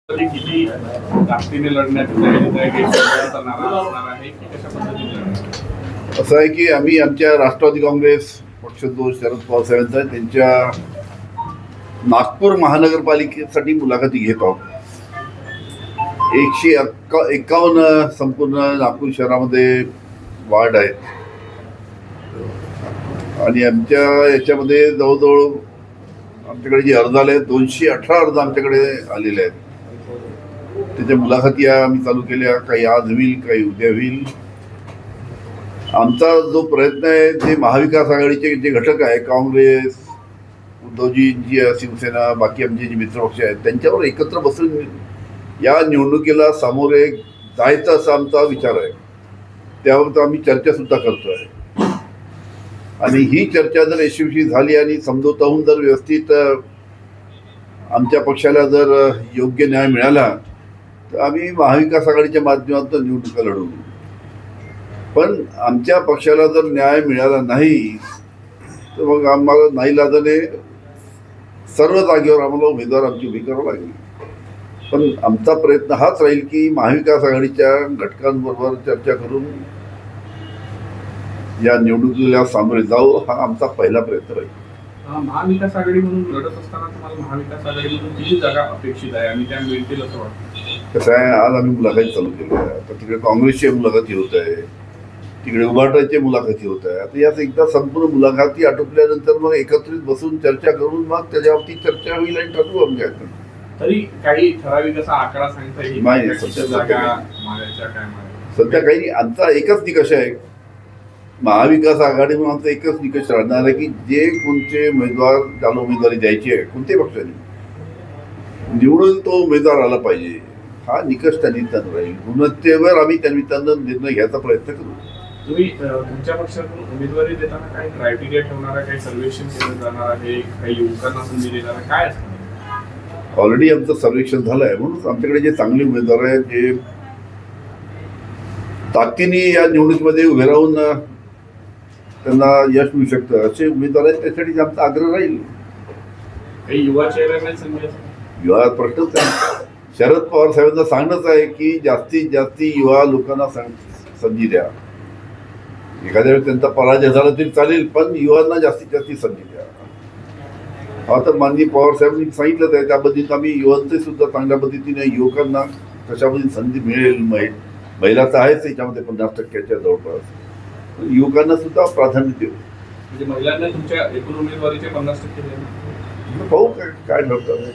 किती ताकदीने लढण्याची तयारी आहे, नारा असणार आहे की कशा पद्धतीने लढणार? असं आहे की आम्ही आमच्या राष्ट्रवादी काँग्रेस पक्ष जो शरद पवार साहेबांचा आहे त्यांच्या नागपूर महानगरपालिकेसाठी मुलाखती घेत आहोत. 151 संपूर्ण नागपूर शहरामध्ये वार्ड आहेत आणि आमच्या याच्यामध्ये जवळजवळ आमच्याकडे जे अर्ज आले आहेत 218 अर्ज आमच्याकडे आलेले आहेत. त्याच्या मुलाखती आम्ही चालू केल्या. काही आज होईल, काही उद्या होईल. आमचा जो प्रयत्न आहे ते महाविकास आघाडीचे जे घटक आहे काँग्रेस, उद्धवजींची शिवसेना, बाकी आमचे जे मित्रपक्ष आहेत त्यांच्यावर एकत्र बसून या निवडणुकीला सामोरे जायचा असा आमचा विचार आहे. त्यावर आम्ही चर्चा सुद्धा करतो आहे आणि ही चर्चा जर यशस्वी झाली आणि समजोता होऊन जर व्यवस्थित आमच्या पक्षाला जर योग्य न्याय मिळाला तर आम्ही महाविकास आघाडीच्या माध्यमातून निवडणुका लढवू. पण आमच्या पक्षाला जर न्याय मिळाला नाही तर मग आम्हाला नाईलाजाने सर्व जागेवर आम्हाला उमेदवार आमची उभी करावं लागेल. पण आमचा प्रयत्न हाच राहील की महाविकास आघाडीच्या घटकांबरोबर चर्चा करून या निवडणुकीला सामोरे जाऊ, हा आमचा पहिला प्रयत्न राहील. महाविकास आघाडी म्हणून लढत असताना तुम्हाला महाविकास आघाडीमधून किती जागा अपेक्षित आहे आणि त्या मिळतील असं वाटतं? कसं आहे, आज आम्ही मुलाखती चालू केली आहे. आता तिकडे काँग्रेसची मुलाखती होत आहे, तिकडे उभाटाची मुलाखती होत आहे. आता याच एकदा संपूर्ण मुलाखती आटोपल्यानंतर मग एकत्रित बसून चर्चा करून मग त्याच्यावरती चर्चा होईल आणि ठरवू आम्ही काय. तरी काही ठराविक असा आकडा सांगता येईल नाही, जागा मागायच्या काय मागायच्या? सध्या काही नाही. आमचा एकच निकष आहे, महाविकास आघाडी म्हणून आमचा एकच निकष राहणार आहे की जे कोणते उमेदवार ज्याला उमेदवारी द्यायची आहे कोणत्याही पक्षाने निवडून तो उमेदवार आला पाहिजे, हा निकष त्या निमित्तानं राहील. गुणवत्तेवर आम्ही त्या निमित्तानं निर्णय घ्यायचा प्रयत्न करू. तुम्ही तुमच्या पक्षातून उमेदवारी देताना काही क्रायटेरिया ठेवणार आहे, काही सर्वेक्षण केलं जाणार आहे, काही युवकांना संधी देणार आहे, काय असणार? ऑलरेडी आमचं सर्वेक्षण झालं आहे. म्हणून आमच्याकडे जे चांगले उमेदवार आहेत जे ताकदीने या निवडणुकीमध्ये उभे राहून त्यांना यश मिळू शकतं असे उमेदवार आहेत, त्यासाठी आमचा आग्रह राहील. काही युवा चेहऱ्यांना संधी युवा प्रश्नच आहे. शरद पवार साहेबांचं सांगणंच आहे की जास्तीत जास्त युवा लोकांना संधी द्या. एखाद्या वेळेस त्यांचा पराजय झाला तरी चालेल, पण युवांना जास्तीत जास्त संधी द्या. हा तर माननीय पवार साहेबांनी सांगितलंच आहे. त्या पद्धतीने आम्ही युवांचे सुद्धा चांगल्या पद्धतीने युवकांना कशा पद्धतीने संधी मिळेल. महिला तर आहेच त्याच्यामध्ये 50% जवळपास, युवकांना सुद्धा प्राधान्य देऊ. म्हणजे महिलांना तुमच्या एकूण उमेदवारीचे 50% पाहू काय ठरतं.